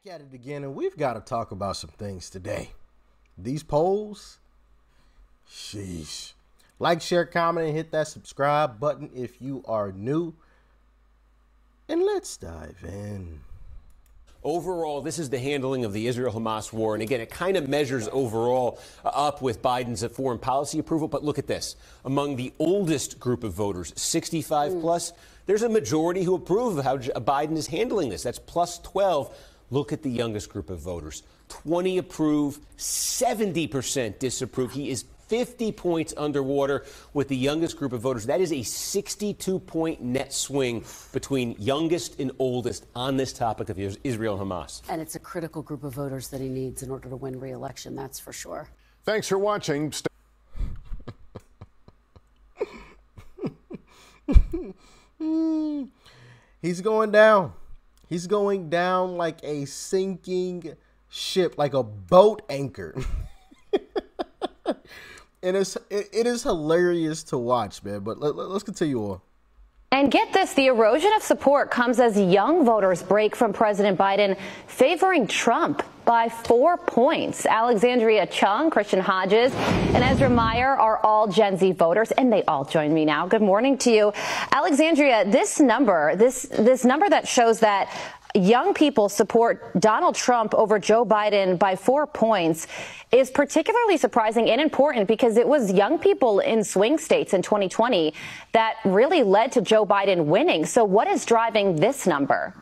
At it again, and we've got to talk about some things today. These polls, sheesh. Like, share, comment, and hit that subscribe button if you are new. And let's dive in. Overall, this is the handling of the Israel-Hamas war. And again, it kind of measures overall up with Biden's foreign policy approval. But look at this. Among the oldest group of voters, 65 plus, there's a majority who approve of how Biden is handling this. That's plus 12. Look at the youngest group of voters. 20 approve, 70% disapprove. He is 50 points underwater with the youngest group of voters. That is a 62-point net swing between youngest and oldest on this topic of Israel and Hamas. And it's a critical group of voters that he needs in order to win re-election, that's for sure. Thanks for watching. He's going down. He's going down like a sinking ship, like a boat anchor. And it is hilarious to watch, man. But let's continue on. And get this, the erosion of support comes as young voters break from President Biden favoring Trump by 4 points. Alexandria Chung, Christian Hodges, and Ezra Meyer are all Gen Z voters, and they all join me now. Good morning to you. Alexandria, this number that shows that young people support Donald Trump over Joe Biden by 4 points is particularly surprising and important because it was young people in swing states in 2020 that really led to Joe Biden winning. So what is driving this number?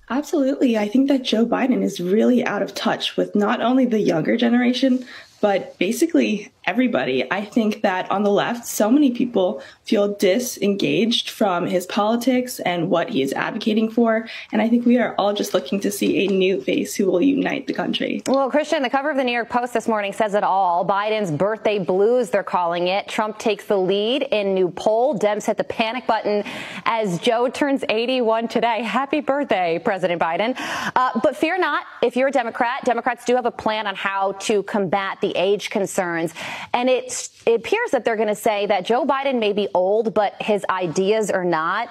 Absolutely. I think that Joe Biden is really out of touch with not only the younger generation, but basically everybody. I think that on the left, so many people feel disengaged from his politics and what he is advocating for. And I think we are all just looking to see a new face who will unite the country. Well, Christian, the cover of the New York Post this morning says it all. Biden's birthday blues, they're calling it. Trump takes the lead in new poll. Dems hit the panic button as Joe turns 81 today. Happy birthday, President Biden. But fear not, if you're a Democrat, Democrats do have a plan on how to combat the age concerns. And it appears that they're going to say that Joe Biden may be old, but his ideas are not.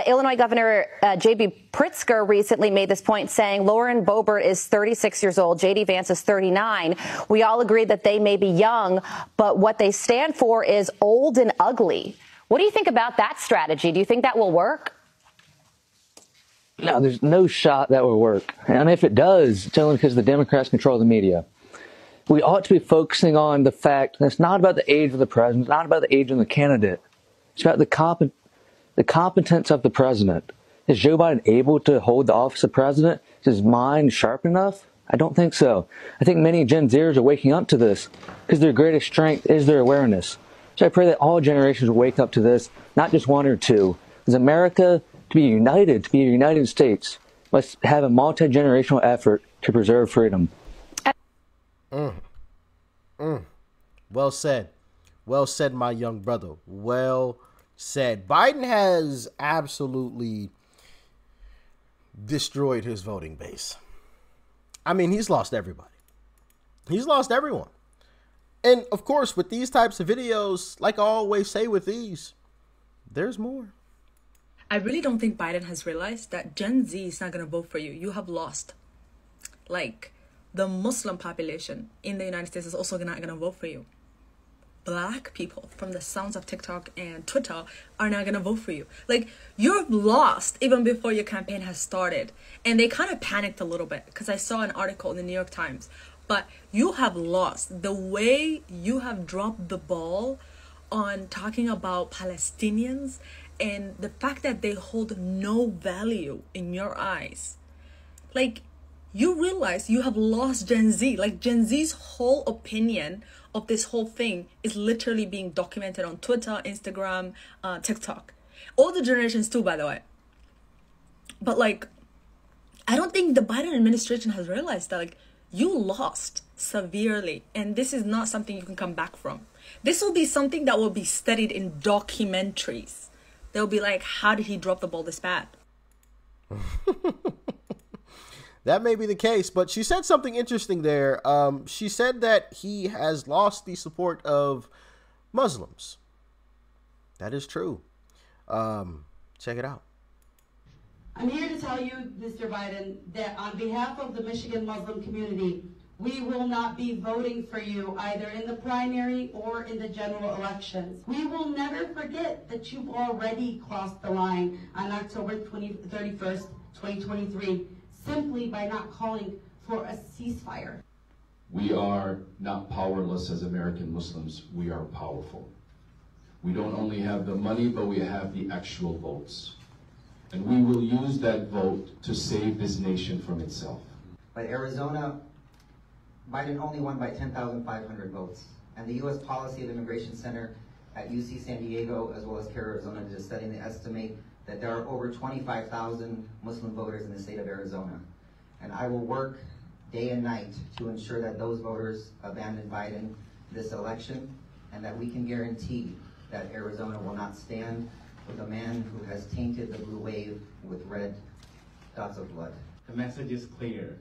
Illinois Governor J.B. Pritzker recently made this point, saying Lauren Boebert is 36 years old, J.D. Vance is 39. We all agree that they may be young, but what they stand for is old and ugly. What do you think about that strategy? Do you think that will work? No, there's no shot that will work. And if it does, it's only because the Democrats control the media. We ought to be focusing on the fact that it's not about the age of the president, it's not about the age of the candidate. It's about the competence of the president. Is Joe Biden able to hold the office of president? Is his mind sharp enough? I don't think so. I think many Gen Zers are waking up to this because their greatest strength is their awareness. So I pray that all generations will wake up to this, not just one or two. As America, to be united, to be a United States, must have a multi-generational effort to preserve freedom. Well said. Well said, my young brother. Well said. Biden has absolutely destroyed his voting base. I mean, he's lost everybody. He's lost everyone. And of course, with these types of videos, like I always say with these, there's more. I really don't think Biden has realized that Gen Z is not going to vote for you. You have lost. Like, the Muslim population in the United States is also not going to vote for you. Black people, from the sounds of TikTok and Twitter, are not going to vote for you. Like, you're lost even before your campaign has started. And they kind of panicked a little bit because I saw an article in the New York Times. But you have lost. The way you have dropped the ball on talking about Palestinians and the fact that they hold no value in your eyes. Like, you realize you have lost Gen Z. Like, Gen Z's whole opinion of this whole thing is literally being documented on Twitter, Instagram, TikTok. All the generations too, by the way. But, like, I don't think the Biden administration has realized that, like, you lost severely. And this is not something you can come back from. This will be something that will be studied in documentaries. They'll be like, how did he drop the ball this bad? That may be the case, but she said something interesting there. She said that he has lost the support of Muslims. That is true. Check it out. I'm here to tell you, Mr. Biden, that on behalf of the Michigan Muslim community, we will not be voting for you either in the primary or in the general elections. We will never forget that you've already crossed the line on October 31st, 2023, simply by not calling for a ceasefire. We are not powerless as American Muslims. We are powerful. We don't only have the money, but we have the actual votes. And we will use that vote to save this nation from itself. But Arizona, Biden only won by 10,500 votes. And the U.S. Policy of Immigration Center at UC San Diego, as well as CARE Arizona, did a study and they estimate that there are over 25,000 Muslim voters in the state of Arizona. And I will work day and night to ensure that those voters abandon Biden this election and that we can guarantee that Arizona will not stand with a man who has tainted the blue wave with red dots of blood. The message is clear.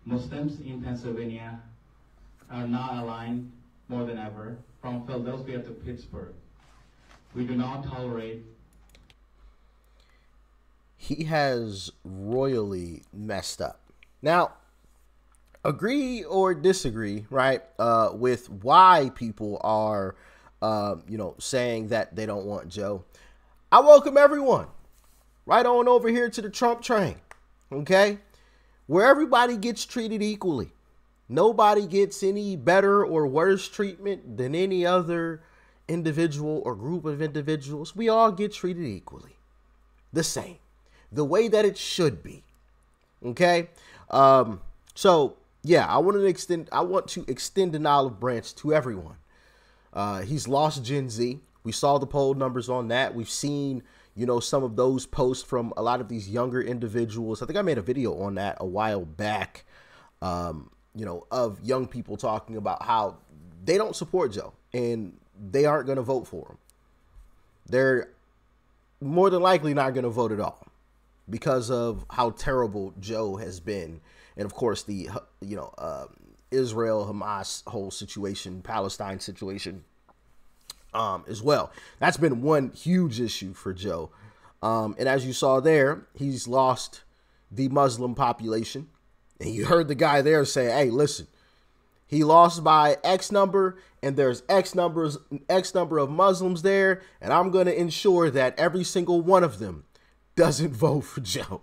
Muslims in Pennsylvania are not aligned more than ever, from Philadelphia to Pittsburgh. We do not tolerate. He has royally messed up. Now, agree or disagree, right, with why people are, saying that they don't want Joe. I welcome everyone right on over here to the Trump train, okay, where everybody gets treated equally. Nobody gets any better or worse treatment than any other individual or group of individuals. We all get treated equally, the same, the way that it should be, okay? So yeah, I want to extend an olive branch to everyone. He's lost Gen Z. We saw the poll numbers on that. We've seen, some of those posts from a lot of these younger individuals. I think I made a video on that a while back, of young people talking about how they don't support Joe and they aren't going to vote for him. They're more than likely not going to vote at all because of how terrible Joe has been. And of course, the, Israel, Hamas whole situation, Palestine situation, as well. That's been one huge issue for Joe. And as you saw there, he's lost the Muslim population. And you heard the guy there say, hey, listen, he lost by X number and there's X number of Muslims there. And I'm going to ensure that every single one of them doesn't vote for Joe.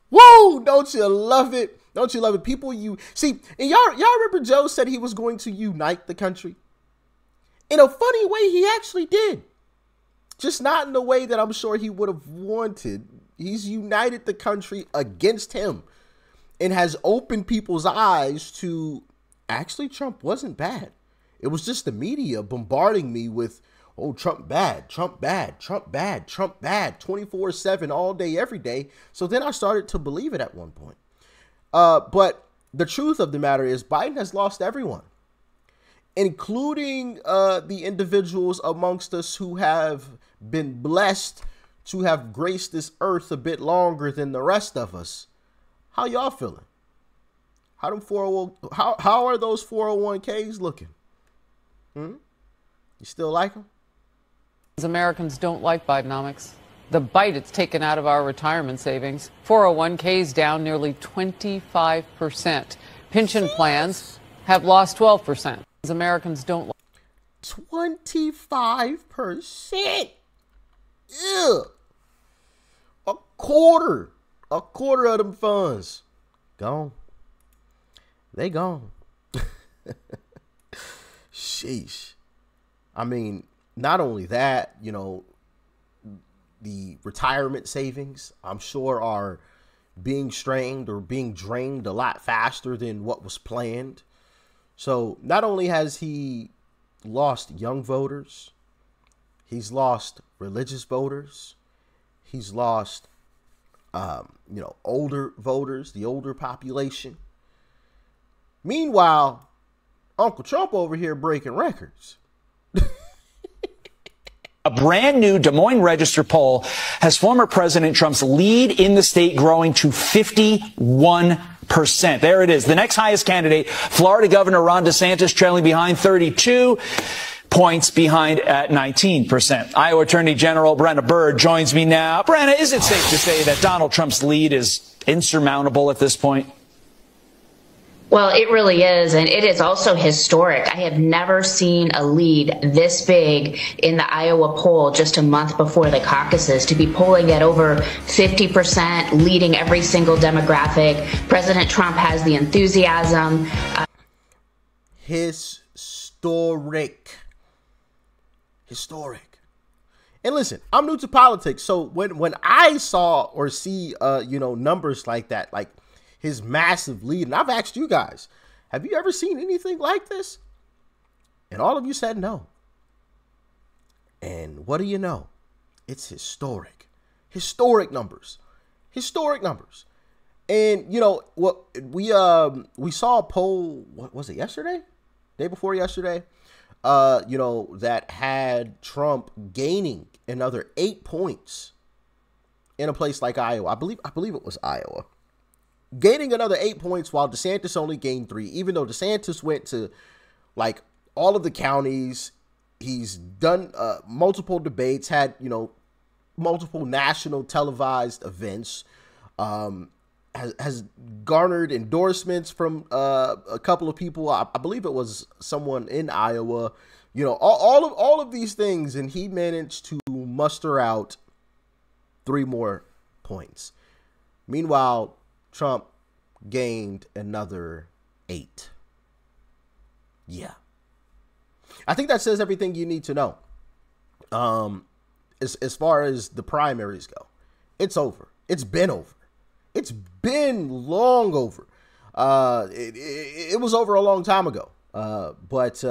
Whoa, don't you love it? Don't you love it? People, and y'all remember Joe said he was going to unite the country. In a funny way, he actually did. Just not in the way that I'm sure he would have wanted. He's united the country against him and has opened people's eyes to actually Trump wasn't bad. It was just the media bombarding me with, oh, Trump bad, Trump bad, Trump bad, Trump bad, 24/7 all day, every day. So then I started to believe it at one point. But the truth of the matter is Biden has lost everyone, including the individuals amongst us who have been blessed to have graced this earth a bit longer than the rest of us. How y'all feeling? How are those 401ks looking? You still like them? Americans don't like Bidenomics. The bite it's taken out of our retirement savings. 401ks down nearly 25%. Pension plans have lost 12%. Americans don't like 25%. Ew. A quarter of them funds gone. They gone. Sheesh. I mean, not only that, the retirement savings, I'm sure, are being strained or being drained a lot faster than what was planned. So not only has he lost young voters, he's lost religious voters, he's lost, older voters, the older population. Meanwhile, Uncle Trump over here breaking records. A brand new Des Moines Register poll has former President Trump's lead in the state growing to 51%. There it is. The next highest candidate, Florida Governor Ron DeSantis, trailing behind 32. points behind at 19%. Iowa Attorney General Brenna Bird joins me now. Brenna, is it safe to say that Donald Trump's lead is insurmountable at this point? Well, it really is, and it is also historic. I have never seen a lead this big in the Iowa poll just a month before the caucuses. To be polling at over 50%, leading every single demographic. President Trump has the enthusiasm. Historic. And listen, I'm new to politics, so when I saw or see numbers like that, like his massive lead, and I've asked you guys, have you ever seen anything like this? And all of you said no. And what do you know? It's historic numbers. And what we saw a poll, what was it, yesterday? Day before yesterday, that had Trump gaining another 8 points in a place like Iowa. I believe it was Iowa. Gaining another 8 points while DeSantis only gained 3, even though DeSantis went to like all of the counties. He's done multiple debates, had, multiple national televised events, has garnered endorsements from a couple of people. I believe it was someone in Iowa, all of these things. And he managed to muster out 3 more points. Meanwhile, Trump gained another 8. Yeah. I think that says everything you need to know. As far as the primaries go, it's over. It's been over. It's been long over. It was over a long time ago. But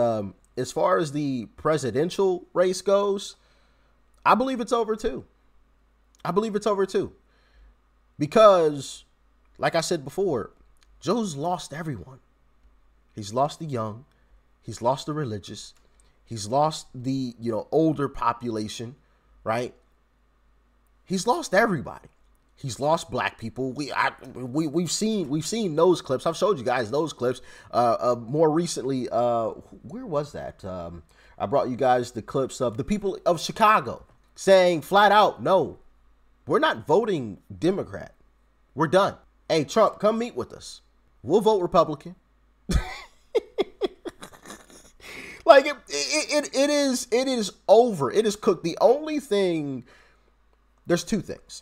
as far as the presidential race goes, I believe it's over too. Because, like I said before, Joe's lost everyone. He's lost the young. He's lost the religious. He's lost the, older population, right? He's lost everybody. He's lost black people. We've seen those clips. I've showed you guys those clips. More recently, where was that? I brought you guys the clips of the people of Chicago saying flat out, no, we're not voting Democrat. We're done. Hey, Trump, come meet with us. We'll vote Republican. Like it is over. It is cooked. The only thing, there's 2 things.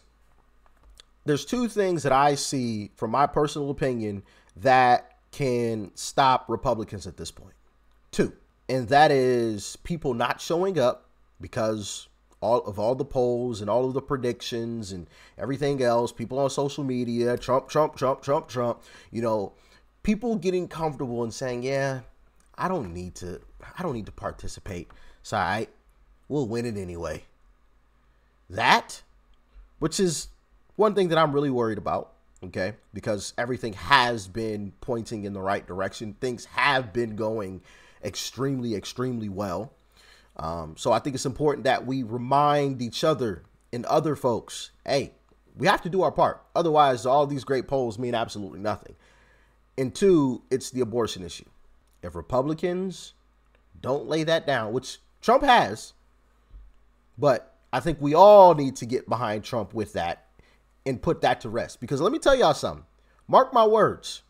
There's 2 things that I see, from my personal opinion, that can stop Republicans at this point. 2. And that is people not showing up because all the polls and all of the predictions and everything else, people on social media, Trump, people getting comfortable and saying, yeah, I don't need to participate. So we'll win it anyway. That, which is one thing that I'm really worried about, okay? Because everything has been pointing in the right direction. Things have been going extremely, extremely well. So I think it's important that we remind each other and other folks, hey, we have to do our part. Otherwise, all these great polls mean absolutely nothing. And 2, it's the abortion issue. If Republicans don't lay that down, which Trump has, but I think we all need to get behind Trump with that and put that to rest. Because let me tell y'all something. Mark my words.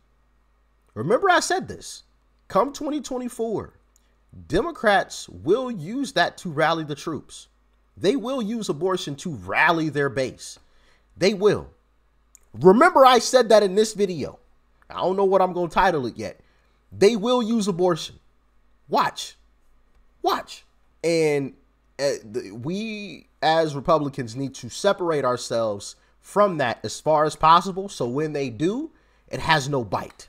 Remember I said this. Come 2024, Democrats will use that to rally the troops. They will use abortion to rally their base. They will. Remember I said that in this video. I don't know what I'm going to title it yet. They will use abortion. Watch. And we as Republicans need to separate ourselves from that as far as possible. So when they do, it has no bite.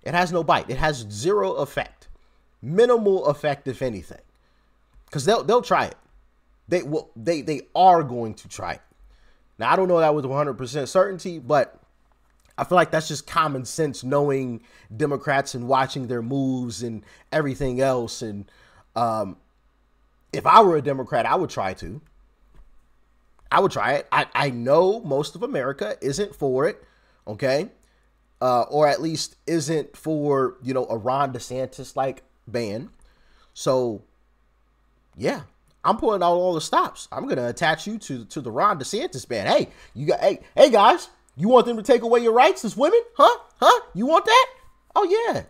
It has no bite. It has zero effect. Minimal effect, if anything. Because they'll try it. They are going to try it. Now, I don't know that with 100% certainty, but I feel like that's just common sense, knowing Democrats and watching their moves and everything else. And if I were a Democrat, I would try to. I would try it. I know most of America isn't for it, okay? Or at least isn't for, a Ron DeSantis-like ban. So yeah, I'm pulling out all the stops. I'm going to attach you to the Ron DeSantis ban. Hey, hey guys, you want them to take away your rights as women? Huh? You want that? Oh yeah.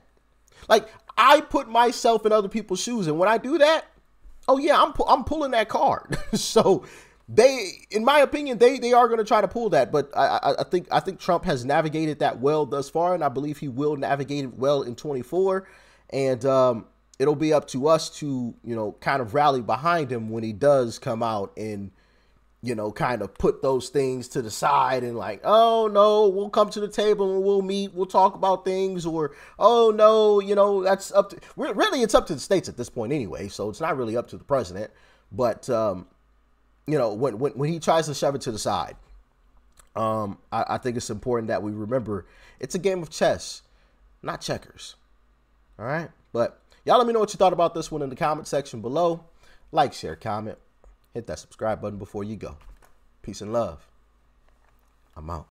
Like, I put myself in other people's shoes, and when I do that, oh yeah, I'm pulling that card. So in my opinion, they are going to try to pull that, but I think Trump has navigated that well thus far, and I believe he will navigate it well in 24. And it'll be up to us to, kind of rally behind him when he does come out and, kind of put those things to the side and like, oh no, we'll come to the table and we'll meet, we'll talk about things, or, oh no, that's up to, really it's up to the states at this point anyway. So it's not really up to the president, but, when he tries to shove it to the side, I think it's important that we remember it's a game of chess, not checkers. All right. But y'all let me know what you thought about this one in the comment section below. Like, share, comment. Hit that subscribe button before you go. Peace and love. I'm out.